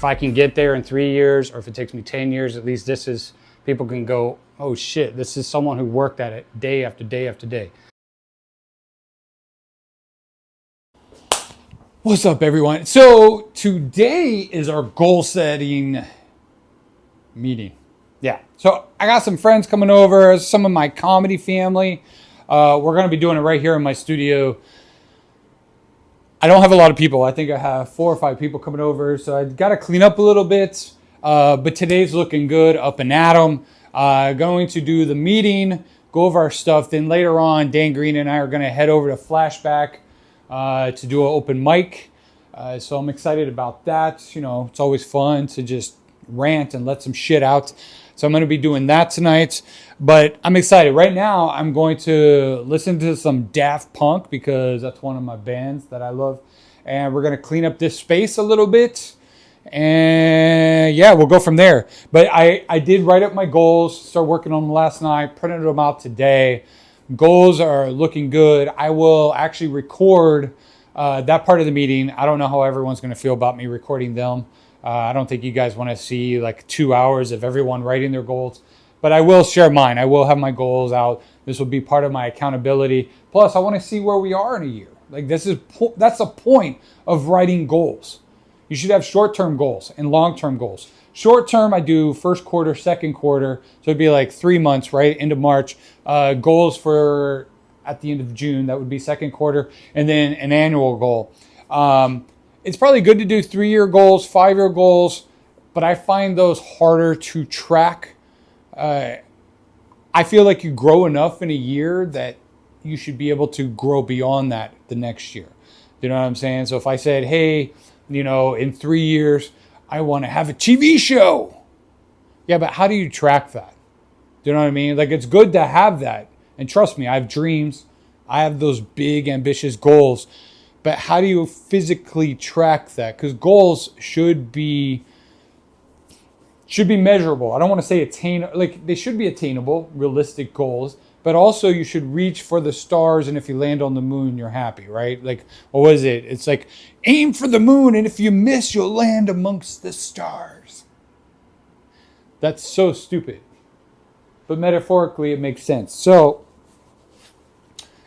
if I can get there in 3 years, or if it takes me 10 years, at least this is, people can go, oh shit, this is someone who worked at it day after day after day. What's up, everyone? So today is our goal setting meeting. Yeah. So I got some friends coming over, some of my comedy family. We're going to be doing it right here in my studio. I don't have a lot of people. I think I have 4 or 5 people coming over, so I got to clean up a little bit. But today's looking good, up and at 'em. Going to do the meeting, go over our stuff. Then later on, Dan Green and I are going to head over to FlashBack to do an open mic. So I'm excited about that. You know, it's always fun to just rant and let some shit out. So I'm going to be doing that tonight. But I'm excited. Right now, I'm going to listen to some Daft Punk because that's one of my bands that I love. And we're going to clean up this space a little bit. And yeah, we'll go from there. But I did write up my goals, start working on them last night, printed them out today. Goals are looking good. I will actually record that part of the meeting. I don't know how everyone's going to feel about me recording them. I don't think you guys want to see like 2 hours of everyone writing their goals. But I will share mine. I will have my goals out. This will be part of my accountability. Plus, I want to see where we are in a year. Like that's the point of writing goals. You should have short-term goals and long-term goals. Short-term, I do first quarter, second quarter. So it'd be like 3 months, right? End of March. Goals for at the end of June. That would be second quarter. And then an annual goal. It's probably good to do 3-year goals, 5-year goals. But I find those harder to track. I feel like you grow enough in a year that you should be able to grow beyond that the next year. You know what I'm saying? So if I said, hey, you know, in 3 years, I want to have a TV show. Yeah, but how do you track that? Do you know what I mean? Like, it's good to have that. And trust me, I have dreams. I have those big, ambitious goals. But how do you physically track that? Because goals should be measurable. I don't want to say attainable. Like, they should be attainable, realistic goals. But also you should reach for the stars, and if you land on the moon, you're happy, right? Like, what was it? It's like, aim for the moon, and if you miss, you'll land amongst the stars. That's so stupid. But metaphorically, it makes sense. So,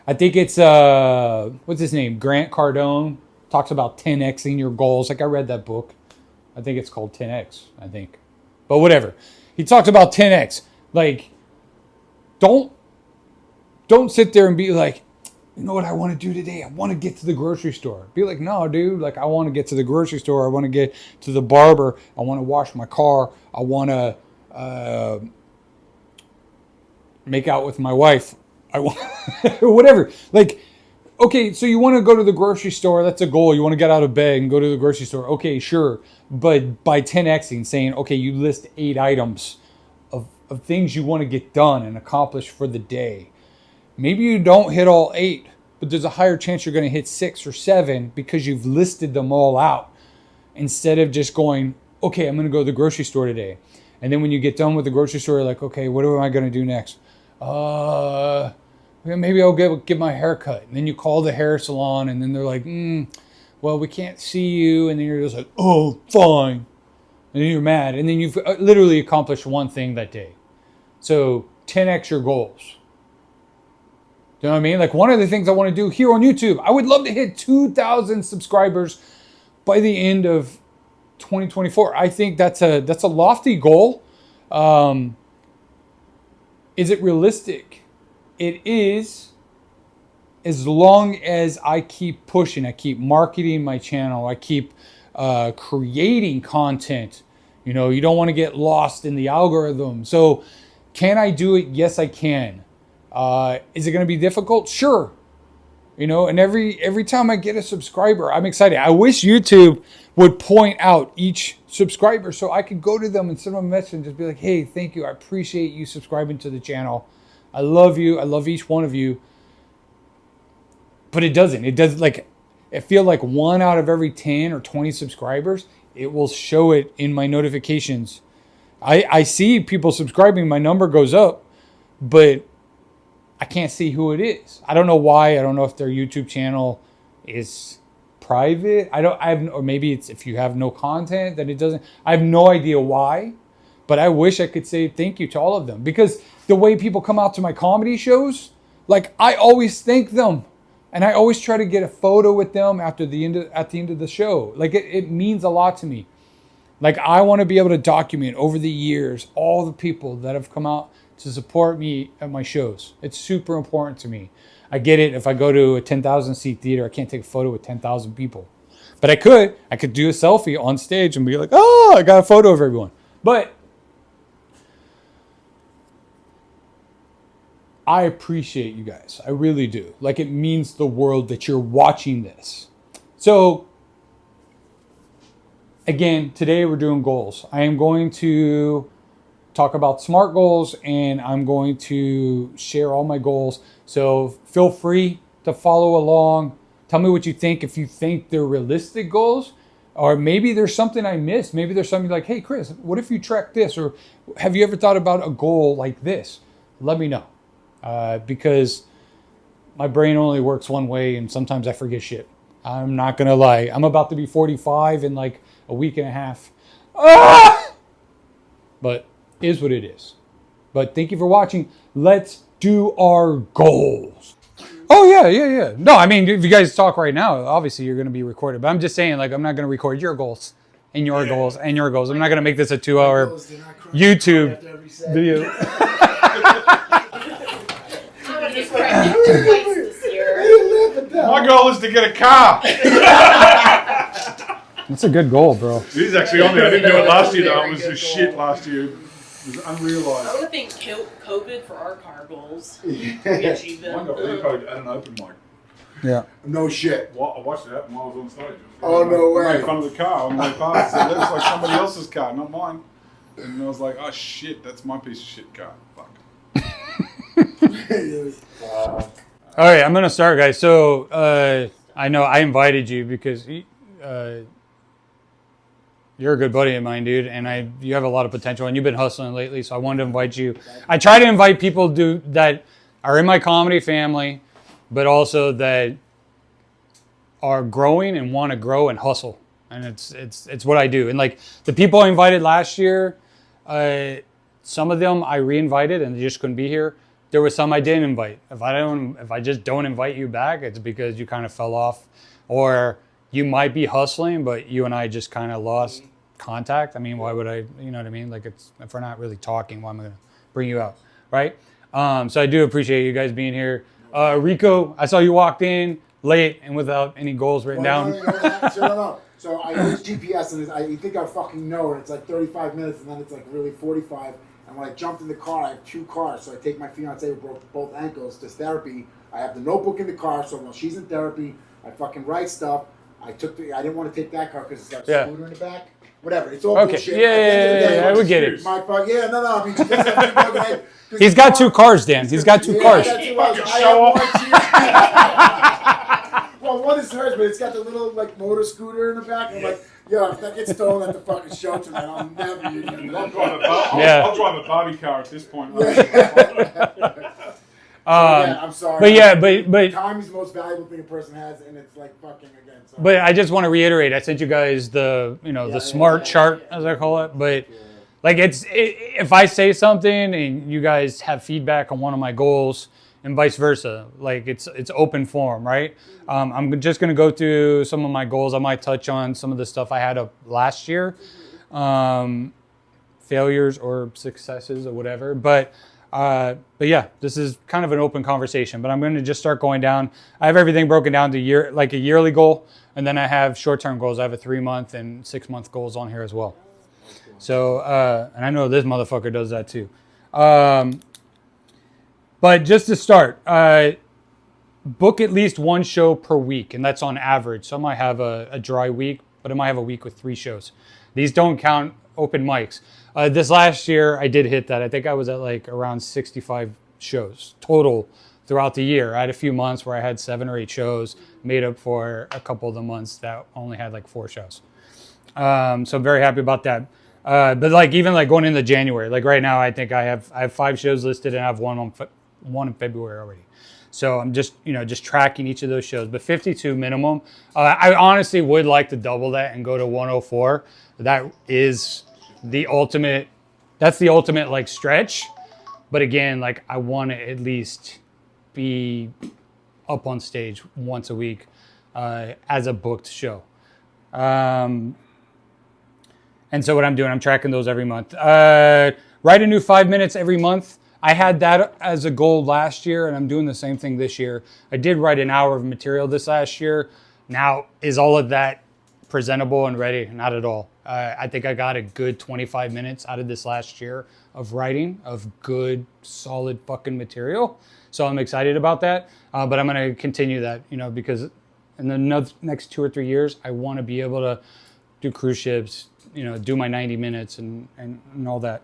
I think it's, what's his name? Grant Cardone talks about 10xing your goals. Like, I read that book. I think it's called 10x, I think. But whatever. He talks about 10x. Like, don't sit there and be like, you know what I want to do today? I want to get to the grocery store. Be like, no, dude. Like, I want to get to the grocery store. I want to get to the barber. I want to wash my car. I want to make out with my wife. I want whatever. Like, okay, so you want to go to the grocery store. That's a goal. You want to get out of bed and go to the grocery store. Okay, sure. But by 10xing, saying, okay, you list 8 items of things you want to get done and accomplish for the day. Maybe you don't hit all 8, but there's a higher chance you're going to hit 6 or 7 because you've listed them all out instead of just going, okay, I'm going to go to the grocery store today. And then when you get done with the grocery store, you're like, okay, what am I going to do next? Maybe I'll get my hair cut. And then you call the hair salon and then they're like, well, we can't see you. And then you're just like, oh, fine. And then you're mad. And then you've literally accomplished one thing that day. So 10x your goals. You know what I mean? Like, one of the things I want to do here on YouTube, I would love to hit 2,000 subscribers by the end of 2024. I think that's a lofty goal. Is it realistic? It is, as long as I keep pushing, I keep marketing my channel, I keep creating content. You know, you don't want to get lost in the algorithm. So can I do it? Yes, I can. Is it going to be difficult? Sure. You know, and every time I get a subscriber, I'm excited. I wish YouTube would point out each subscriber so I could go to them and send them a message and just be like, hey, thank you. I appreciate you subscribing to the channel. I love you. I love each one of you. But it doesn't. It does, like, I feel like 1 out of every 10 or 20 subscribers, it will show it in my notifications. I see people subscribing, my number goes up, but I can't see who it is. I don't know why. I don't know if their YouTube channel is private. Or maybe it's if you have no content, then it doesn't. I have no idea why, but I wish I could say thank you to all of them, because the way people come out to my comedy shows, like I always thank them, and I always try to get a photo with them at the end of the show. Like it means a lot to me. Like I want to be able to document over the years all the people that have come out to support me at my shows. It's super important to me. I get it. If I go to a 10,000 seat theater, I can't take a photo with 10,000 people, but I could do a selfie on stage and be like, oh, I got a photo of everyone. But I appreciate you guys. I really do. Like it means the world that you're watching this. So again, today we're doing goals. I am going to talk about SMART goals, and I'm going to share all my goals. So feel free to follow along. Tell me what you think, if you think they're realistic goals, or maybe there's something I missed. Maybe there's something like, hey, Chris, what if you track this? Or have you ever thought about a goal like this? Let me know. Because my brain only works one way, and sometimes I forget shit. I'm not going to lie. I'm about to be 45 in like a week and a half. But is what it is. But thank you for watching. Let's do our goals. Oh, yeah. No, I mean, if you guys talk right now, obviously you're going to be recorded. But I'm just saying, like, I'm not going to record your goals and your goals and your goals. I'm not going to make this a 2-hour YouTube video. My goal is to get a car. That's a good goal, bro. It is actually on there. I didn't do it last year, though. It was just shit last year. It was unrealised. I would think COVID for our car goals. We achieved them. Mine got repoed at an open mic. Yeah. No shit. I watched that while I was on stage. Oh, no way. I made fun of the car on the way past. So that looks like somebody else's car, not mine. And I was like, oh shit, that's my piece of shit car. Fuck. All right, I'm going to start, guys. So I know I invited you because you're a good buddy of mine, dude, and you have a lot of potential, and you've been hustling lately, so I wanted to invite you. I try to invite people that are in my comedy family, but also that are growing and want to grow and hustle, and it's what I do. And like the people I invited last year, some of them I re-invited and they just couldn't be here. There was some I didn't invite. If I just don't invite you back, it's because you kind of fell off, or you might be hustling, but you and I just kind of lost contact. I mean, why would I, you know what I mean? Like if we're not really talking, why am I going to bring you out, right? So I do appreciate you guys being here. Rico, I saw you walked in late and without any goals written down. No. So I use GPS, and you think I fucking know, and it's like 35 minutes, and then it's like really 45. And when I jumped in the car, I have 2 cars, so I take my fiance who broke both ankles to therapy. I have the notebook in the car, so while she's in therapy, I fucking write stuff. I didn't want to take that car because it's got a scooter in the back. Whatever, it's all bullshit. Yeah, we get it. I mean, she doesn't have 2 fucking He's got 2 cars, Dan. He's got 2 cars. Well, one is hers, but it's got the little like motor scooter in the back. I'm like, yo, if that gets stolen at the fucking show tonight, I'll never use it. I'll drive a Barbie car at this point. I'm sorry. But time is the most valuable thing a person has, and it's like fucking again. Sorry. But I just want to reiterate, I sent you guys the SMART chart, as I call it. But like if I say something and you guys have feedback on one of my goals, and vice versa, like it's open forum, right? I'm just gonna go through some of my goals. I might touch on some of the stuff I had up last year, failures or successes or whatever. But yeah, this is kind of an open conversation. But I'm going to just start going down. I have everything broken down to a yearly goal, and then I have short-term goals. I have a 3-month and 6-month goals on here as well. So, and I know this motherfucker does that too. But just to start, book at least 1 show per week, and that's on average. So I might have a dry week, but I might have a week with 3 shows. These don't count open mics. This last year, I did hit that. I think I was at like around 65 shows total throughout the year. I had a few months where I had 7 or 8 shows, made up for a couple of the months that only had like 4 shows. So I'm very happy about that. But like even like going into January, like right now, I think I have 5 shows listed and I have one one in February already. So I'm just tracking each of those shows, but 52 minimum. I honestly would like to double that and go to 104. That is the ultimate. That's the ultimate like stretch. But again, like I want to at least be up on stage once a week as a booked show. And so what I'm doing, I'm tracking those every month. Write a new 5 minutes every month. I had that as a goal last year, and I'm doing the same thing this year. I did write an hour of material this last year. Now, is all of that presentable and ready? Not at all. I think I got a good 25 minutes out of this last year of writing, of good, solid fucking material. So I'm excited about that. But I'm going to continue that, because in the next 2 or 3 years, I want to be able to do cruise ships, do my 90 minutes and all that.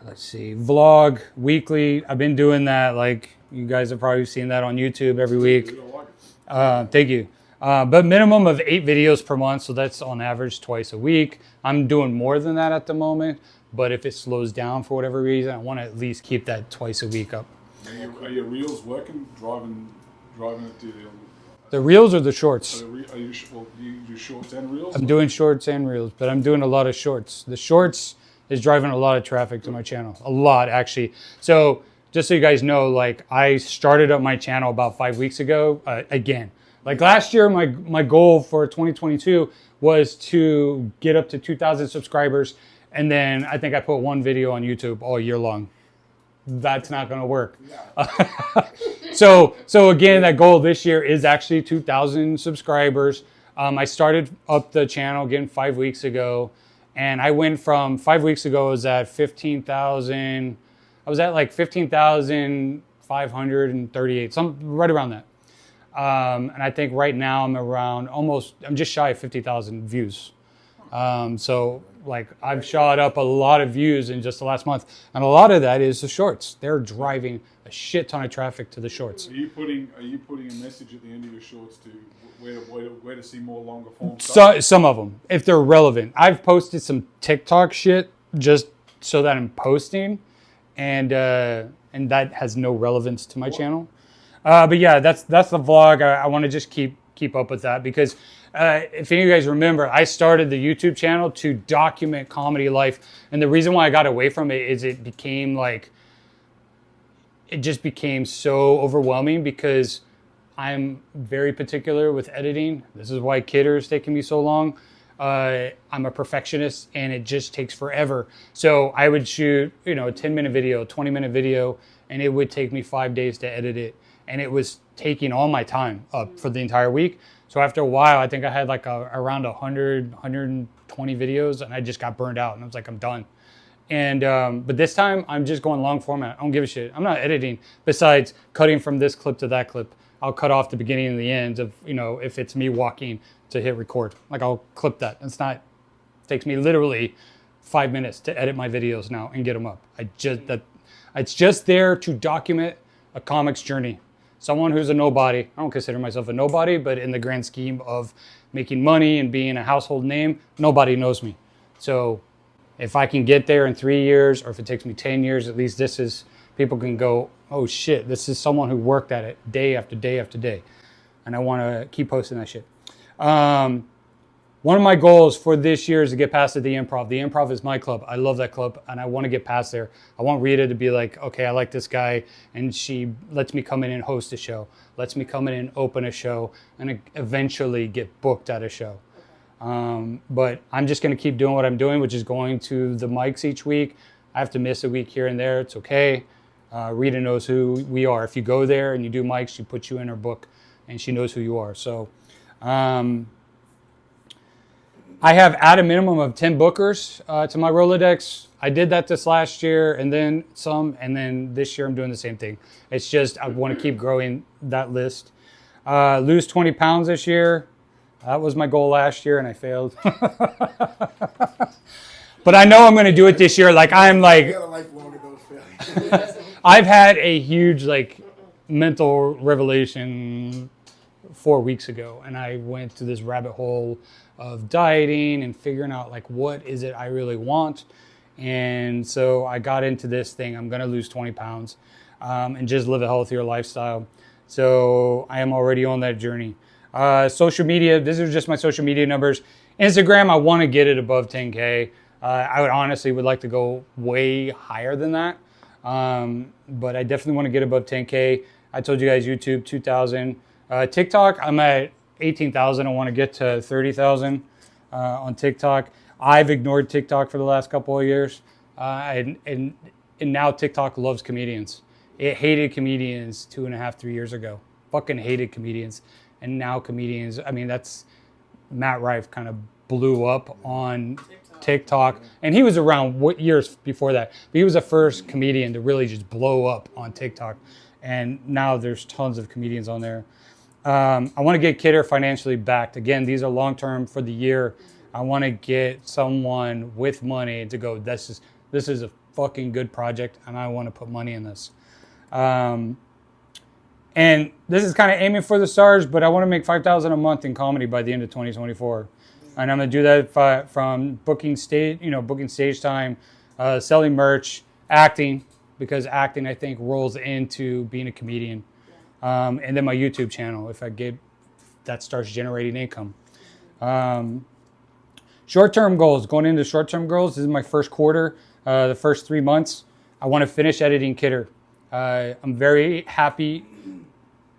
Let's see, vlog weekly. I've been doing that. Like you guys have probably seen that on YouTube every week. Thank you. But minimum of 8 videos per month. So that's on average twice a week. I'm doing more than that at the moment. But if it slows down for whatever reason, I want to at least keep that twice a week up. Are your reels working? Driving it to the reels or the shorts? Do you do shorts and reels? I'm doing shorts and reels, but I'm doing a lot of shorts. The shorts is driving a lot of traffic to my channel. A lot, actually. So just so you guys know, like I started up my channel about 5 weeks ago again. Like last year, my goal for 2022 was to get up to 2,000 subscribers. And then I think I put one video on YouTube all year long. That's not going to work. So again, that goal this year is actually 2,000 subscribers. I started up the channel again 5 weeks ago. And I went from 5 weeks ago, I was at 15,000. I was at like 15,538, right around that. And I think right now I'm just shy of 50,000 views. So like I've shot up a lot of views in just the last month. And a lot of that is the shorts. They're driving a shit ton of traffic to the shorts. Are you putting a message at the end of your shorts to where to see more longer form stuff? So, some of them, if they're relevant. I've posted some TikTok shit just so that I'm posting, and that has no relevance to my channel. But yeah, that's the vlog. I want to just keep up with that because if any of you guys remember, I started the YouTube channel to document comedy life, and the reason why I got away from it is it just became so overwhelming because I'm very particular with editing. This is why Kidder is taking me so long. I'm a perfectionist and it just takes forever. So I would shoot, a 10-minute video, 20-minute video, and it would take me 5 days to edit it. And it was taking all my time up for the entire week. So after a while, I think I had like around 100, 120 videos and I just got burned out and I was like, I'm done. And but this time I'm just going long format. I don't give a shit. I'm not editing besides cutting from this clip to that clip. I'll cut off the beginning and the ends of, if it's me walking to hit record. Like I'll clip that. It takes me literally 5 minutes to edit my videos now and get them up. It's just there to document a comic's journey. Someone who's a nobody. I don't consider myself a nobody, but in the grand scheme of making money and being a household name, nobody knows me. So if I can get there in 3 years, or if it takes me 10 years, at least people can go, oh shit, this is someone who worked at it day after day after day. And I want to keep posting that shit. One of my goals for this year is to get past the Improv. The Improv is my club. I love that club, and I want to get past there. I want Rita to be like, okay, I like this guy, and she lets me come in and host a show, lets me come in and open a show, and eventually get booked at a show. But I'm just going to keep doing what I'm doing, which is going to the mics each week. I have to miss a week here and there. It's okay. Rita knows who we are. If you go there and you do mics, she puts you in her book, and she knows who you are. So I have at a minimum of 10 bookers to my Rolodex. I did that this last year and then some, and then this year I'm doing the same thing. It's just I want to keep growing that list. Lose 20 pounds this year. That was my goal last year and I failed. But I know I'm going to do it this year. Like I've had a huge mental revelation 4 weeks ago, and I went to this rabbit hole of dieting and figuring out what is it I really want. And so I got into this thing. I'm going to lose 20 pounds and just live a healthier lifestyle. So I am already on that journey. Social media, this is just my social media numbers. Instagram, I want to get it above 10K. I would honestly would like to go way higher than that. But I definitely want to get above 10K. I told you guys YouTube 2,000. TikTok, I'm at 18,000. I want to get to 30,000 on TikTok. I've ignored TikTok for the last couple of years. And now TikTok loves comedians. It hated comedians 2.5, 3 years ago. Fucking hated comedians. And now comedians, I mean, that's Matt Rife kind of blew up on TikTok. And he was around what years before that? But he was the first comedian to really just blow up on TikTok. And now there's tons of comedians on there. I want to get Kidder financially backed. Again, these are long-term for the year. I want to get someone with money to go, this is a fucking good project, and I want to put money in this. And this is kind of aiming for the stars, but I want to make $5,000 a month in comedy by the end of 2024. And I'm going to do that from booking stage time, selling merch, acting, because acting, I think, rolls into being a comedian. And then my YouTube channel, if that starts generating income. Short-term goals, going into short-term goals, this is my first quarter, the first 3 months. I want to finish editing Kidder. I'm very happy,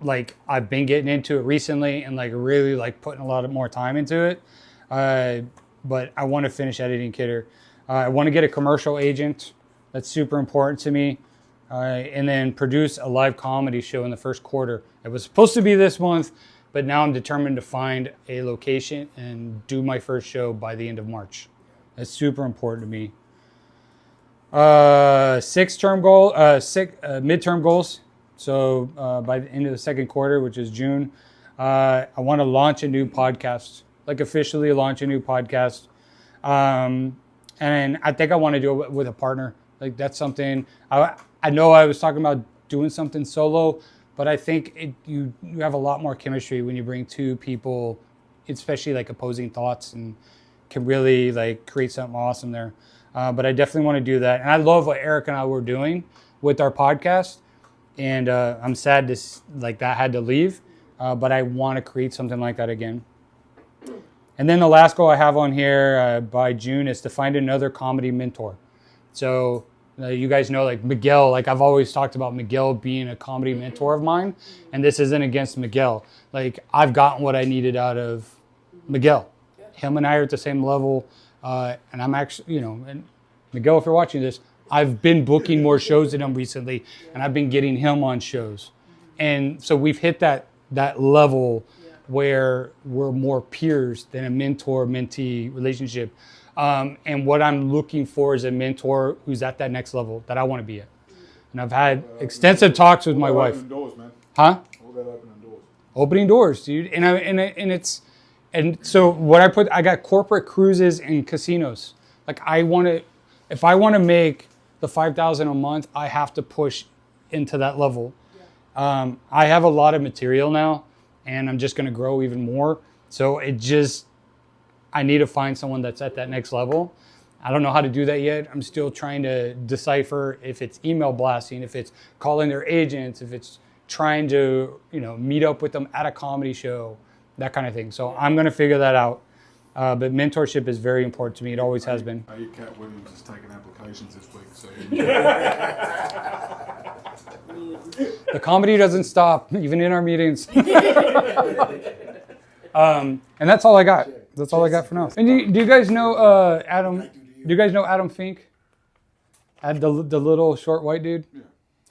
like I've been getting into it recently and like really like putting a lot more time into it. But I want to finish editing Kidder. I want to get a commercial agent. That's super important to me. And then produce a live comedy show in the first quarter. It was supposed to be this month, but now I'm determined to find a location and do my first show by the end of March. That's super important to me. Midterm goals. So by the end of the second quarter, which is June, I want to launch a new podcast, like officially launch a new podcast. And I think I want to do it with a partner. Like that's something, I know I was talking about doing something solo, but I think you have a lot more chemistry when you bring two people, especially like opposing thoughts, and can really like create something awesome there. But I definitely want to do that. And I love what Eric and I were doing with our podcast. And I'm sad that had to leave. But I want to create something like that again. And then the last goal I have on here by June is to find another comedy mentor. So you guys know like Miguel, like I've always talked about Miguel being a comedy mentor of mine. And this isn't against Miguel. Like I've gotten what I needed out of Miguel. Him and I are at the same level. And I'm actually, and Miguel, if you're watching this, I've been booking more shows than him recently, and I've been getting him on shows. And so we've hit that level where we're more peers than a mentor-mentee relationship. And what I'm looking for is a mentor who's at that next level that I want to be at. And I've had extensive talks with my wife. Opening doors, man. Huh? All that opening doors. Opening doors, dude. And so what I got corporate cruises and casinos. Like if I want to make the $5,000 a month, I have to push into that level. I have a lot of material now, and I'm just going to grow even more. So I need to find someone that's at that next level. I don't know how to do that yet. I'm still trying to decipher if it's email blasting, if it's calling their agents, if it's trying to, meet up with them at a comedy show, that kind of thing. So I'm going to figure that out. But mentorship is very important to me. It always has been. Cat Williams is taking applications this week. So The comedy doesn't stop, even in our meetings. And that's all I got. That's all I got for now. And do you guys know Adam? Do you guys know Adam Fink? The little short white dude. Yeah.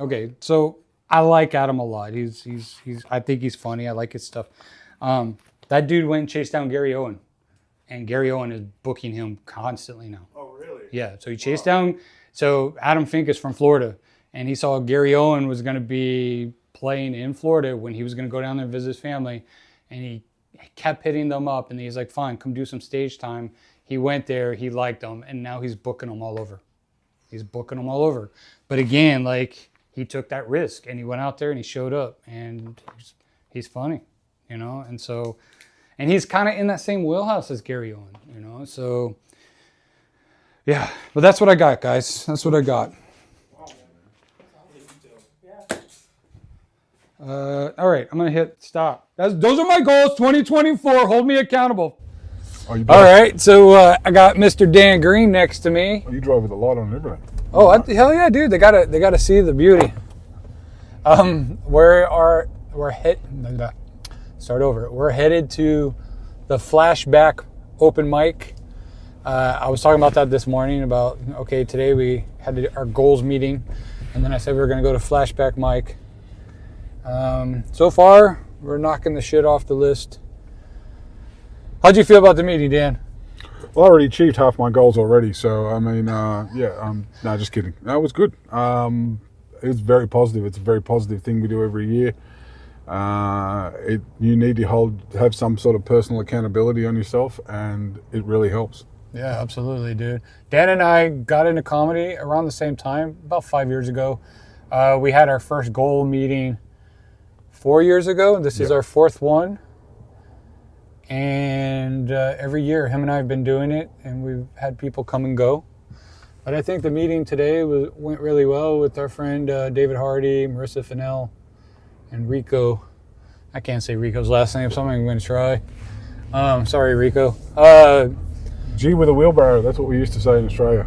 Okay, so I like Adam a lot. He's I think he's funny. I like his stuff. That dude went and chased down Gary Owen, and Gary Owen is booking him constantly now. Oh, really? Yeah. So he chased down. So Adam Fink is from Florida, and he saw Gary Owen was going to be playing in Florida when he was going to go down there and visit his family, and he kept hitting them up, and he's like, fine, come do some stage time. He went there, he liked them, and now he's booking them all over. But again, like, he took that risk, and he went out there and he showed up, and he's funny, and so, and he's kind of in that same wheelhouse as Gary Owen, so Yeah, but that's what I got, guys. That's what I got. All right, I'm gonna hit stop. Those are my goals. 2024. Hold me accountable. Oh, you All right, so I got Mr. Dan Green next to me. You drove with a light on and everything. Oh, hell yeah, dude! They gotta see the beauty. We're headed to the FlashBack open mic. I was talking about that this morning. About okay, today we had our goals meeting, and then I said we were gonna go to FlashBack mic. So far, we're knocking the shit off the list. How'd you feel about the meeting, Dan? Well, I already achieved half my goals already, so I mean, no, just kidding. No, it was good. It was very positive. It's a very positive thing we do every year. You need to have some sort of personal accountability on yourself, and it really helps. Yeah, absolutely, dude. Dan and I got into comedy around the same time, about 5 years ago. We had our first goal meeting 4 years ago. This is our fourth one. And every year, him and I have been doing it, and we've had people come and go. But I think the meeting today went really well with our friend David Hardy, Marissa Fennell, and Rico. I can't say Rico's last name, so I'm going to try. Sorry, Rico. G with a wheelbarrow. That's what we used to say in Australia.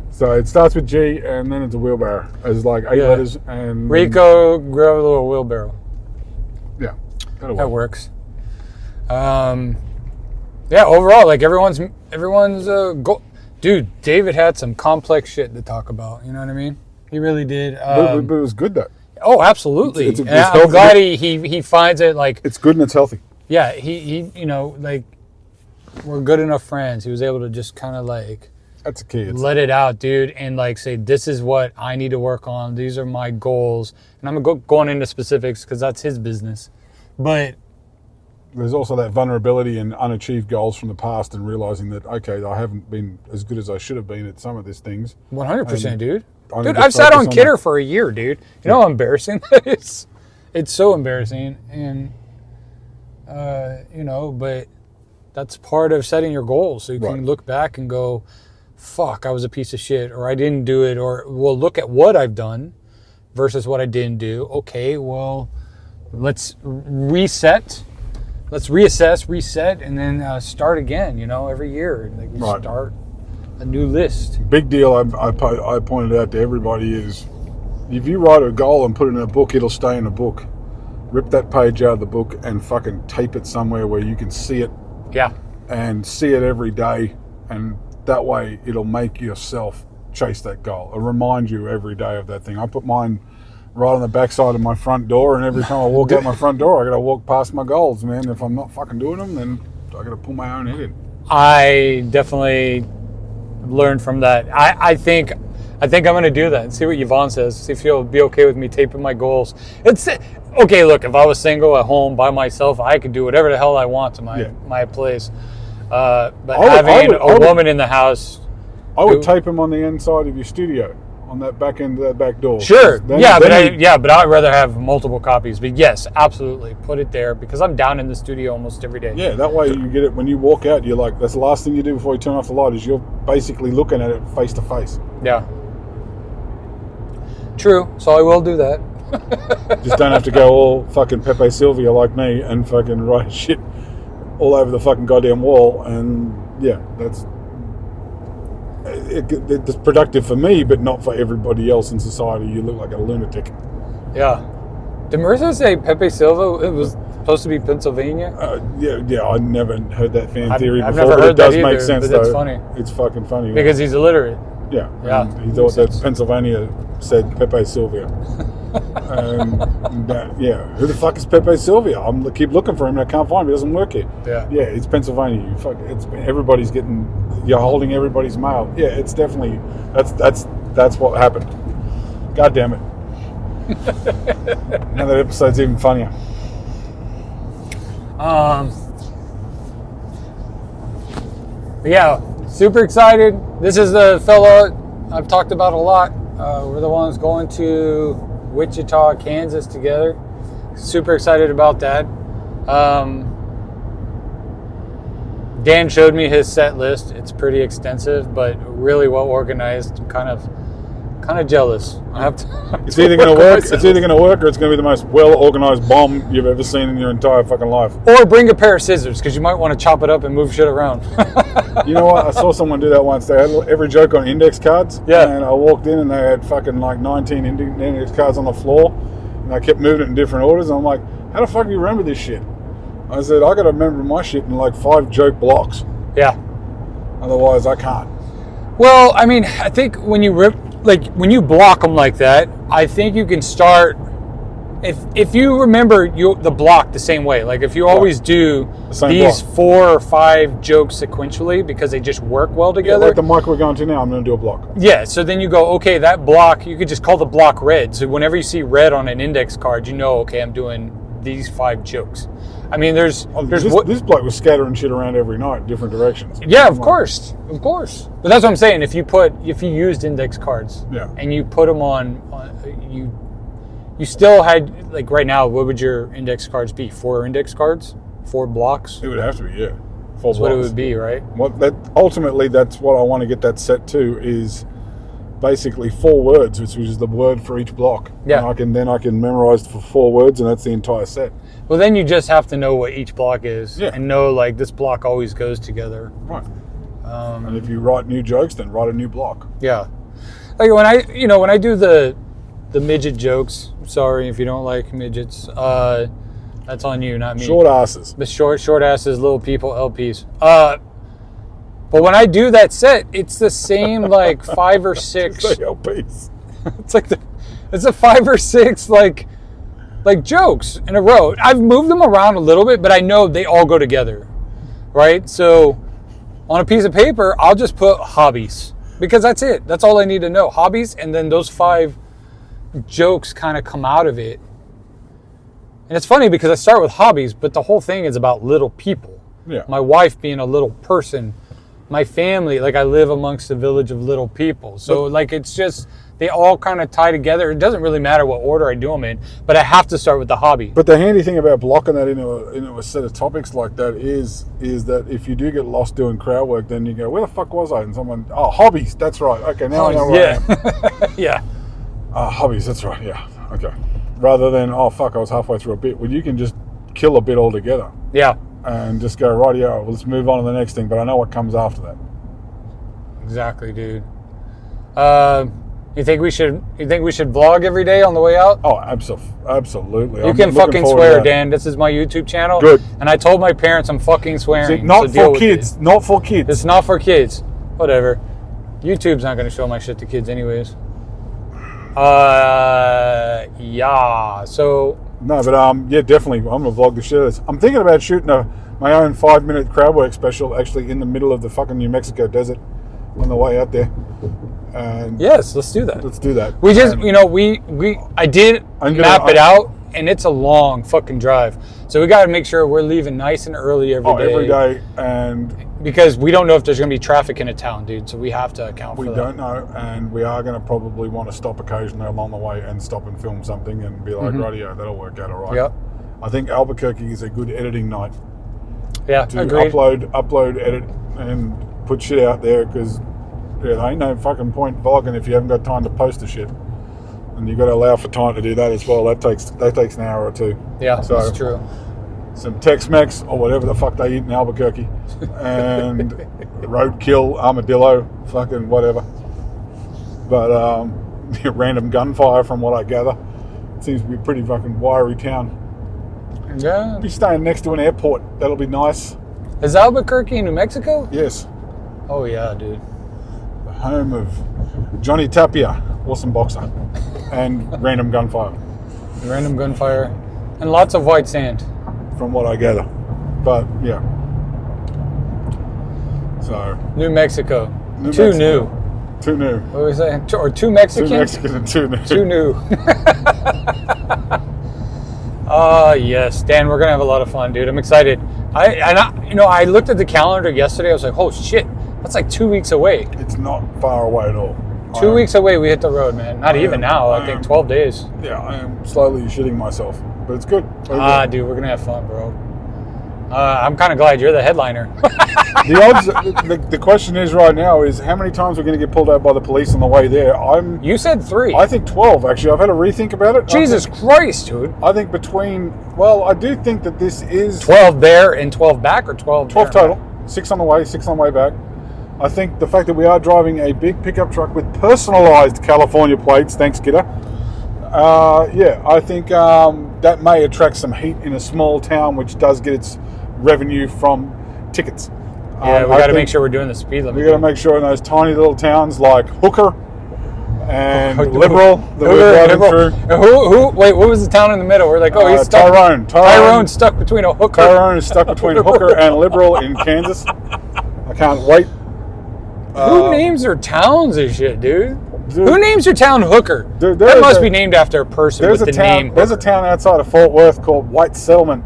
So it starts with G, and then it's a wheelbarrow. It's like 8 letters. And Rico, grab a little wheelbarrow. Yeah, that works. Yeah, overall, like everyone's goal. Dude, David had some complex shit to talk about. You know what I mean? He really did. But it was good though. Oh, absolutely. It's I'm glad he finds it like it's good and it's healthy. Yeah, he like we're good enough friends. He was able to just kind of like that's a key. Let it out, dude, and like say this is what I need to work on. These are my goals, and I'm going into specifics because that's his business. But there's also that vulnerability and unachieved goals from the past, and realizing that okay, I haven't been as good as I should have been at some of these things. 100%, dude. Dude, I've sat on Kidder for a year, dude. You know how embarrassing that is? It's so embarrassing, and but that's part of setting your goals, so you can look back and go, "Fuck, I was a piece of shit," or "I didn't do it," or "Well, look at what I've done versus what I didn't do." Okay, well, let's reset. Let's reassess, reset, and then start again. Every year, like we start a new list. Big deal. I pointed out to everybody is, if you write a goal and put it in a book, it'll stay in a book. Rip that page out of the book and fucking tape it somewhere where you can see it. Yeah. And see it every day, and that way it'll make yourself chase that goal. It'll remind you every day of that thing. I put mine right on the backside of my front door, and every time I walk out my front door, I got to walk past my goals, man. If I'm not fucking doing them, then I got to pull my own head in. I definitely learned from that. I think I'm going to do that and see what Yvonne says. See if she'll be okay with me taping my goals. It's okay. Look, if I was single at home by myself, I could do whatever the hell I want to my place. But having a woman in the house, I would tape them on the inside of your studio, on that back end of that back door. Sure. But I'd rather have multiple copies. But yes, absolutely, put it there because I'm down in the studio almost every day. Yeah, that way you get it when you walk out. You're like, that's the last thing you do before you turn off the light. Is you're basically looking at it face to face. Yeah. True. So I will do that. Just don't have to go all fucking Pepe Sylvia like me and fucking write shit all over the fucking goddamn wall. And yeah, it's productive for me, but not for everybody else in society. You look like a lunatic. Yeah. Did Marissa say Pepe Silva? It was supposed to be Pennsylvania? Yeah. I never heard that fan theory I've before. Never heard it does that either, make sense, but it's though. funny. It's fucking funny. Because he's illiterate. Yeah. Yeah. He thought that Pennsylvania said Pepe Sylvia. Who the fuck is Pepe Sylvia? I keep looking for him and I can't find him. He doesn't work here. Yeah, it's Pennsylvania. Everybody's you're holding everybody's mail. Yeah, it's definitely that's what happened. God damn it. Now that episode's even funnier. Yeah, super excited. This is the fella I've talked about a lot. We're the ones going to Wichita, Kansas together. Super excited about that. Dan showed me his set list. It's pretty extensive, but really well organized. I'm kind of jealous. I have to. It's either going to work. It's either going to work, or it's going to be the most well-organized bomb you've ever seen in your entire fucking life. Or bring a pair of scissors, because you might want to chop it up and move shit around. You know what? I saw someone do that once. They had every joke on index cards. Yeah. And I walked in and they had fucking like 19 index cards on the floor, and I kept moving it in different orders. And I'm like, how the fuck do you remember this shit? I said, I got to remember my shit in like 5 joke blocks. Yeah. Otherwise, I can't. Well, I mean, I think when you when you block them like that, I think you can start. If you remember the block the same way, like if you always do these block. 4 or 5 jokes sequentially because they just work well together. Yeah, like the mic we're going to now, I'm going to do a block. Yeah, so then you go, okay, that block, you could just call the block red. So whenever you see red on an index card, you know, okay, I'm doing these 5 jokes. I mean, there's this bloke was scattering shit around every night, different directions. Yeah, of course. But that's what I'm saying. If you used index cards, yeah, and you put them on you still had, like right now, what would your index cards be? 4 index cards, 4 blocks. It would have to be, yeah. 4 That's blocks. what it would be, right? Ultimately, that's what I want to get that set to is basically 4 words, which is the word for each block. Yeah. And I can memorize for 4 words, and that's the entire set. Well, then you just have to know what each block is, yeah, and know like this block always goes together. Right. And if you write new jokes, then write a new block. Yeah. Like when I do the midget jokes. Sorry if you don't like midgets. That's on you, not me. Short asses. The short asses, little people, LPs. But when I do that set, it's the same like 5 or 6. Say LPs. It's a 5 or 6 like jokes in a row. I've moved them around a little bit, but I know they all go together, right? So on a piece of paper, I'll just put hobbies because that's it. That's all I need to know. Hobbies, and then those 5 jokes kind of come out of it. And it's funny because I start with hobbies, but the whole thing is about little people. Yeah. My wife being a little person, my family, like I live amongst a village of little people. So like it's just, they all kind of tie together. It doesn't really matter what order I do them in, but I have to start with the hobby. But the handy thing about blocking that into a set of topics like that is that if you do get lost doing crowd work, then you go, where the fuck was I? And someone, hobbies, that's right. Okay, now I know where I am. Yeah. Hobbies, that's right, yeah. Okay. Rather than, I was halfway through a bit. Well, you can just kill a bit altogether. Yeah. And just go, well, let's move on to the next thing, but I know what comes after that. Exactly, dude. You think we should vlog every day on the way out? Oh, absolutely. You can fucking swear, Dan. This is my YouTube channel. Good. And I told my parents I'm fucking swearing. See, not for kids. Not for kids. It's not for kids. Whatever. YouTube's not going to show my shit to kids anyways. Yeah. So. No, but yeah, definitely. I'm gonna vlog the shit out of this. I'm thinking about shooting my own 5-minute crowd work special, actually in the middle of the fucking New Mexico desert, on the way out there. And yes, let's do that. Let's do that. We just, I did map it out, and it's a long fucking drive. So we got to make sure we're leaving nice and early every day. Every day, and because we don't know if there's going to be traffic in a town, dude. So we have to account for that. We don't know, and we are going to probably want to stop occasionally along the way and stop and film something and be like, radio, that'll work out all right. Yep. I think Albuquerque is a good editing night. Yeah, to agreed. upload, edit, and put shit out there because there ain't no fucking point vlogging if you haven't got time to post the shit. And you've got to allow for time to do that as well. That takes an hour or 2. Yeah, so, that's true. Some Tex-Mex or whatever the fuck they eat in Albuquerque, and roadkill, armadillo, fucking whatever. But random gunfire from what I gather. It seems to be a pretty fucking wiry town. Yeah. Be staying next to an airport. That'll be nice. Is Albuquerque, New Mexico? Yes. Oh yeah, dude. The home of Johnny Tapia, awesome boxer, and random gunfire. Random gunfire, and lots of white sand. From what I gather. But yeah. So New Mexico. Too new. What was that? Or too Mexican? 2 Mexican and 2 new. Too new. Yes, Dan, we're gonna have a lot of fun, dude. I'm excited. I looked at the calendar yesterday. I was like, oh shit, that's like 2 weeks away. It's not far away at all. 2 weeks away, we hit the road, man. Not even now. I think 12 days. Yeah, I am slowly shitting myself, but it's good. Dude, we're gonna have fun, bro. I'm kind of glad you're the headliner. The odds. The question is right now is how many times we're going to get pulled over by the police on the way there. You said 3. I think 12. Actually, I've had a rethink about it. Jesus Christ, dude. I think between. Well, I do think that this is 12 there and 12 back, or 12. 12 total. 6 on the way, 6 on the way back. I think the fact that we are driving a big pickup truck with personalised California plates, thanks, Kidder. I think that may attract some heat in a small town which does get its revenue from tickets. Yeah, we got to make sure we're doing the speed limit. We got to make sure in those tiny little towns like Hooker and Hooker. Liberal that we're driving through. Wait, what was the town in the middle? We're like, oh, he's stuck. Tyrone's stuck between a hooker. Tyrone is stuck between Hooker and Liberal in Kansas. I can't wait. Who names their towns and shit, dude? Who names your town Hooker? That must be named after a person with the name. There's a town outside of Fort Worth called White Settlement,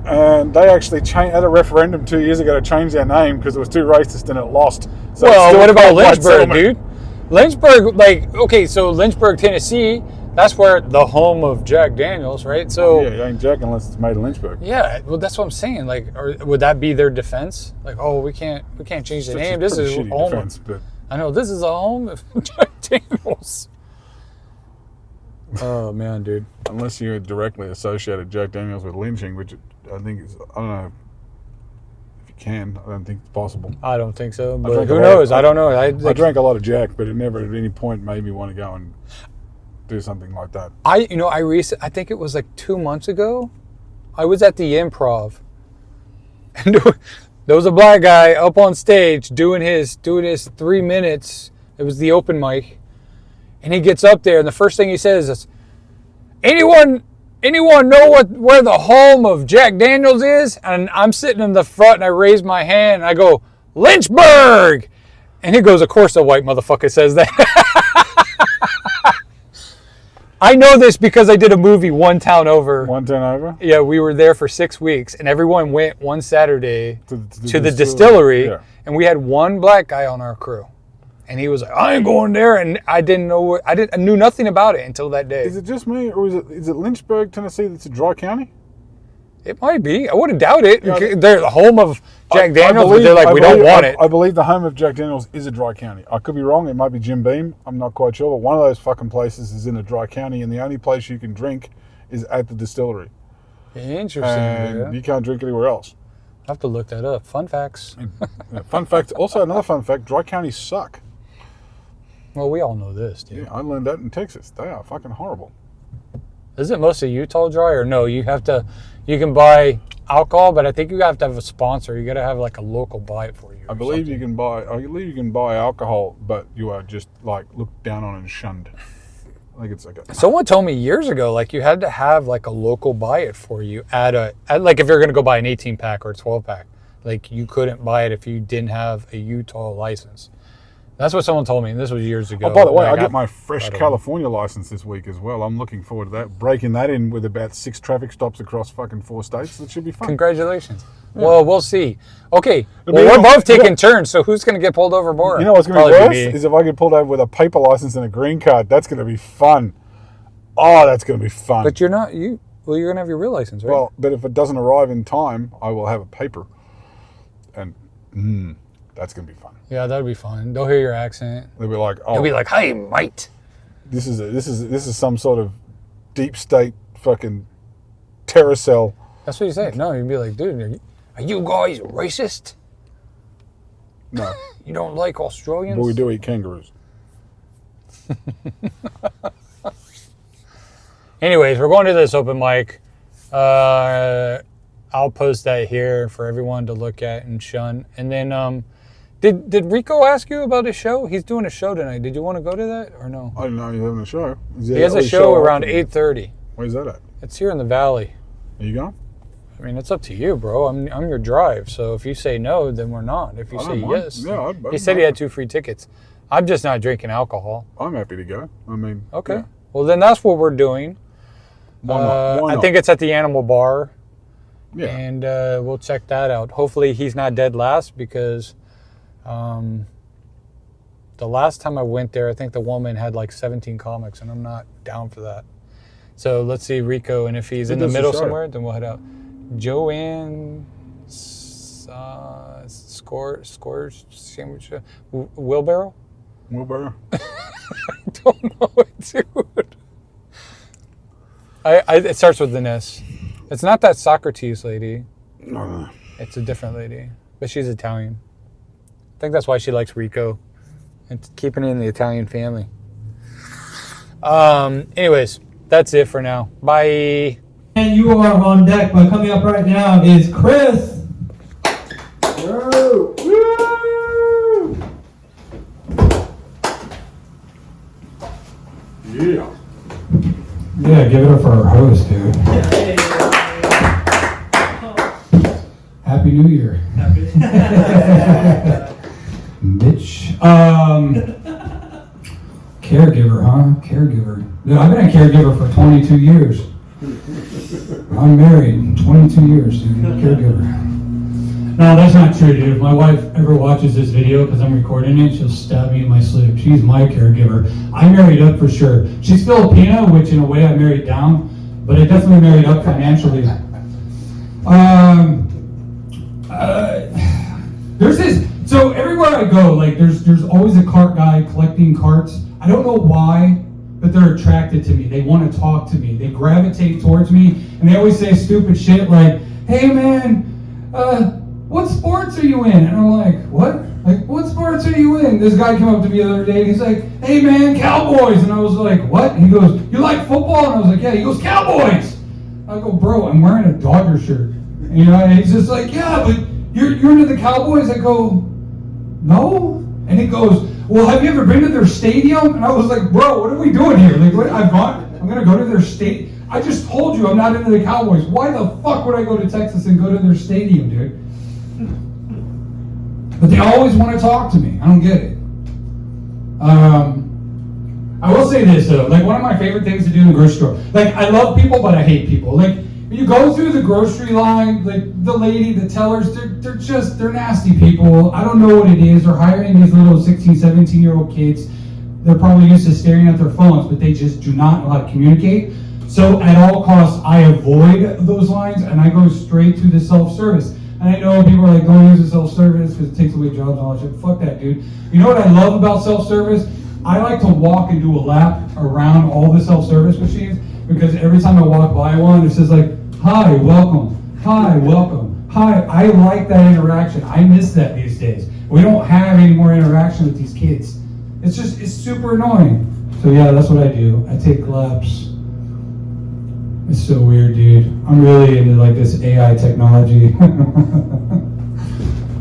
and they actually had a referendum 2 years ago to change their name because it was too racist and it lost. So well, what about Lynchburg, dude? Lynchburg, so Lynchburg, Tennessee, that's where the home of Jack Daniels, right? So yeah, it ain't Jack unless it's made in Lynchburg. Yeah, well, that's what I'm saying. Would that be their defense? Like, oh, we can't change the name. This is home. Defense, but I know this is a home of Jack Daniels. Oh man, dude. Unless you directly associated Jack Daniels with lynching, which I think is, I don't know if you can. I don't think it's possible. I don't think so. But who knows? I don't know. I drank a lot of Jack, but it never at any point made me want to go and do something like that. I think it was like 2 months ago. I was at the Improv, and there was a black guy up on stage doing his 3 minutes. It was the open mic, and he gets up there, and the first thing he says is, "Anyone know where the home of Jack Daniels is?" And I'm sitting in the front, and I raise my hand, and I go, "Lynchburg!" And he goes, "Of course, a white motherfucker says that." I know this because I did a movie one town over. One town over? Yeah, we were there for 6 weeks, and everyone went one Saturday to the distillery, yeah. And we had one black guy on our crew. And he was like, "I ain't going there," and I didn't know. I knew nothing about it until that day. Is it just me, or is it Lynchburg, Tennessee? That's a dry county. It might be. I wouldn't doubt it. Yeah, they're the home of Jack Daniels, but they're like, we don't want it. I believe the home of Jack Daniels is a dry county. I could be wrong. It might be Jim Beam. I'm not quite sure, but one of those fucking places is in a dry county, and the only place you can drink is at the distillery. Interesting. And you can't drink anywhere else. I have to look that up. Fun facts. Fun fact. Also, another fun fact: dry counties suck. Well, we all know this, dude. Yeah, I learned that in Texas. They are fucking horrible. Isn't most of Utah dry, or no? You can buy alcohol, but I think you have to have a sponsor. You got to have like a local buy it for you. I believe you can buy alcohol, but you are just like looked down on and shunned. I think it's like Someone told me years ago, like you had to have like a local buy it for you at like if you're going to go buy an 18 pack or a 12 pack, like you couldn't buy it if you didn't have a Utah license. That's what someone told me, and this was years ago. Oh, by the way, I get my fresh California license this week as well. I'm looking forward to that. Breaking that in with about 6 traffic stops across fucking 4 states. That should be fun. Congratulations. Yeah. Well, we'll see. Okay, we're both taking turns, so who's going to get pulled over more? You know what's going to be worse is if I get pulled over with a paper license and a green card. That's going to be fun. Oh, that's going to be fun. But you're going to have your real license, right? Well, but if it doesn't arrive in time, I will have a paper. And that's going to be fun. Yeah, that'd be fun. They'll hear your accent. They'll be like, "Oh, they'll be like, hey, mate. This is some sort of deep state fucking terror cell." That's what you say. No, you'd be like, "Dude, are you guys racist? No. You don't like Australians?" But we do eat kangaroos. Anyways, we're going to this open mic. I'll post that here for everyone to look at and shun. And then, did Rico ask you about his show? He's doing a show tonight. Did you want to go to that or no? I didn't know he was having a show. He has a show around 8:30. Where's that at? It's here in the valley. Are you going? I mean, it's up to you, bro. I'm your drive. So if you say no, then we're not. If you say yes, yeah, he said he had 2 free tickets. I'm just not drinking alcohol. I'm happy to go. I mean, okay. Yeah. Well, then that's what we're doing. Why not? I think it's at the Animal Bar. Yeah. And we'll check that out. Hopefully he's not dead last because the last time I went there, I think the woman had like 17 comics, and I'm not down for that. So let's see Rico, and if he's in the middle somewhere, then we'll head out. Joanne Score. scores sandwich wheelbarrow. Wheelbarrow. I don't know it, dude. It starts with an S. It's not that Socrates lady. No. It's a different lady, but she's Italian. I think that's why she likes Rico and keeping it in the Italian family. Anyways, that's it for now. Bye. And you are on deck, but coming up right now is Chris. Woo! Woo! Yeah. Yeah, give it up for our host, dude. Happy New Year. Bitch. Caregiver, huh? Caregiver. Dude, I've been a caregiver for 22 years. I'm married, 22 years, dude. Caregiver. No, that's not true, dude. If my wife ever watches this video because I'm recording it, she'll stab me in my sleep. She's my caregiver. I married up for sure. She's Filipino, which in a way I married down, but I definitely married up financially. There's this. So everywhere I go, like there's always a cart guy collecting carts. I don't know why, but they're attracted to me. They want to talk to me. They gravitate towards me, and they always say stupid shit like, "Hey man, what sports are you in?" And I'm like, "What? Like, what sports are you in?" This guy came up to me the other day, and he's like, "Hey man, Cowboys." And I was like, "What?" And he goes, "You like football?" And I was like, "Yeah." He goes, "Cowboys." I go, "Bro, I'm wearing a Dodger shirt." You know, and he's just like, "Yeah, but you're into the Cowboys." I go, "No." And he goes, "Well, have you ever been to their stadium?" And I was like, "Bro, what are we doing here? Like, what? I'm gonna go to their state. I just told you I'm not into the Cowboys. Why the fuck would I go to Texas and go to their stadium, dude?" But they always want to talk to me. I don't get it. I will say this though, like one of my favorite things to do in the grocery store. Like I love people, but I hate people. Like when you go through the grocery line, like the lady, the tellers, they're nasty people. I don't know what it is. They're hiring these little 16, 17-year-old kids. They're probably used to staring at their phones, but they just do not know how to communicate. So at all costs, I avoid those lines and I go straight to the self-service. And I know people are like, "Don't use the self-service because it takes away jobs and all that shit." Fuck that, dude. You know what I love about self-service? I like to walk and do a lap around all the self-service machines because every time I walk by one, it says like, "Hi, welcome. Hi, welcome. Hi." I like that interaction. I miss that these days. We don't have any more interaction with these kids. It's super annoying. So yeah, that's what I do. I take laps. It's so weird, dude. I'm really into like this AI technology.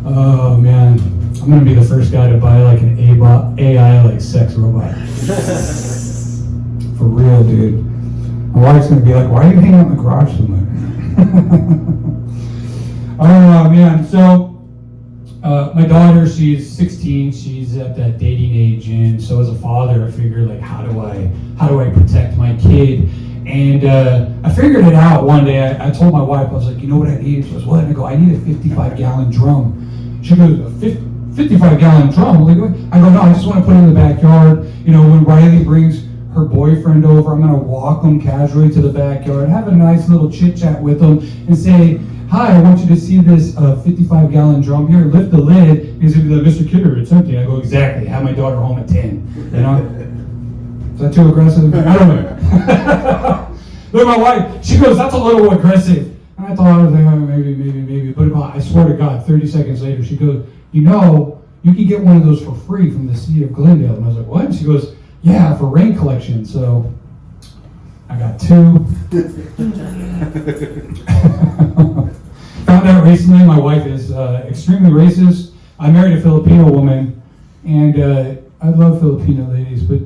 Oh man, I'm gonna be the first guy to buy like an AI like sex robot. For real, dude. My wife's gonna be like, "Why are you hanging out in the garage so much?" Oh man, so my daughter, she's 16. She's at that dating age, and so as a father, I figured like, how do I protect my kid? And I figured it out one day. I told my wife, I was like, "You know what I need?" She goes, "What?" And I go, "I need a 55-gallon drum." She goes, "A 55-gallon drum?" I'm like, I go, "No, I just want to put it in the backyard. You know, when Riley brings her boyfriend over, I'm going to walk them casually to the backyard, have a nice little chit-chat with them, and say, 'Hi, I want you to see this 55-gallon drum here. Lift the lid.'" He's going to be like, "Mr. Kidder, it's empty." I go, "Exactly. Have my daughter home at 10. You know? Is that too aggressive? I don't know. Look at my wife. She goes, "That's a little aggressive." And I thought, I was like, "Oh, maybe. But I swear to God, 30 seconds later, she goes, "You know, you can get one of those for free from the city of Glendale." And I was like, "What?" And she goes, "Yeah, for rain collection." So I got 2. Found out recently my wife is extremely racist. I married a Filipino woman, and I love Filipino ladies, but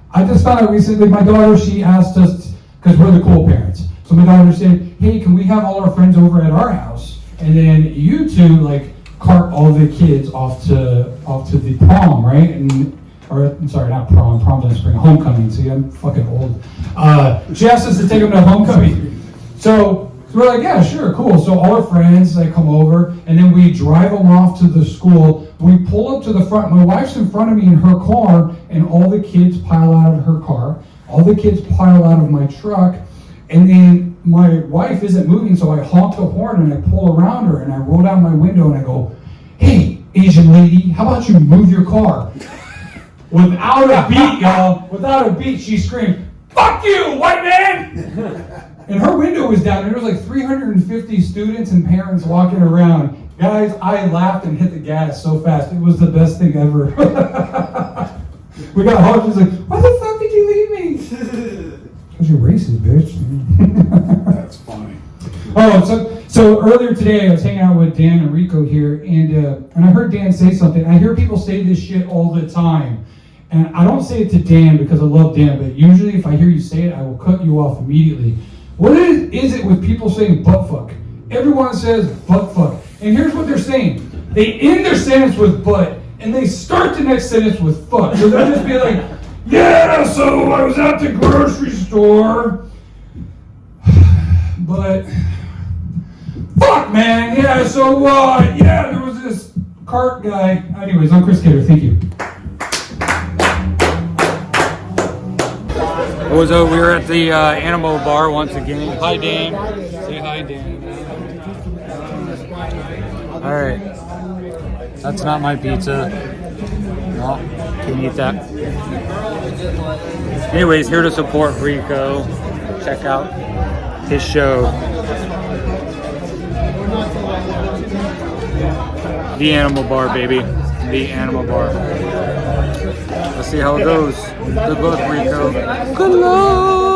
I just found out recently, my daughter, she asked us, because we're the cool parents, so my daughter said, "Hey, can we have all our friends over at our house? And then you two, like, cart all the kids off to the prom, right?" I'm sorry, not prom. Prom's in spring. Homecoming. See, I'm fucking old. She asked us to take them to homecoming. So we're like, "Yeah, sure, cool." So all our friends, they come over, and then we drive them off to the school. We pull up to the front. My wife's in front of me in her car, and all the kids pile out of her car. All the kids pile out of my truck, and then my wife isn't moving, so I honk the horn, and I pull around her, and I roll down my window, and I go, "Hey, Asian lady, how about you move your car? Without a beat, y'all, without a beat, she screamed, fuck you, white man! And her window was down, and there was like 350 students and parents walking around. Guys, I laughed and hit the gas so fast. It was the best thing ever. We got hugged. She's like, why the fuck did you leave me? Because you're racist, bitch. That's funny. Oh, so earlier today I was hanging out with Dan and Rico here, and I heard Dan say something. I hear people say this shit all the time. And I don't say it to Dan because I love Dan, but usually if I hear you say it, I will cut you off immediately. What is it with people saying butt fuck? Everyone says butt fuck. And here's what they're saying. They end their sentence with butt, and they start the next sentence with fuck. So they'll just be like, yeah, so I was at the grocery store, but fuck, man, yeah, so, yeah, there was this cart guy. Anyways, I'm Chris Cater, thank you. So we were at the animal bar once again. Hi, Dan. Say hi, Dan. All right. That's not my pizza. No, can't eat that. Anyways, here to support Rico. Check out his show. The Animal Bar, baby. The Animal Bar. Let's see how it goes. Good luck, Rico. Good luck.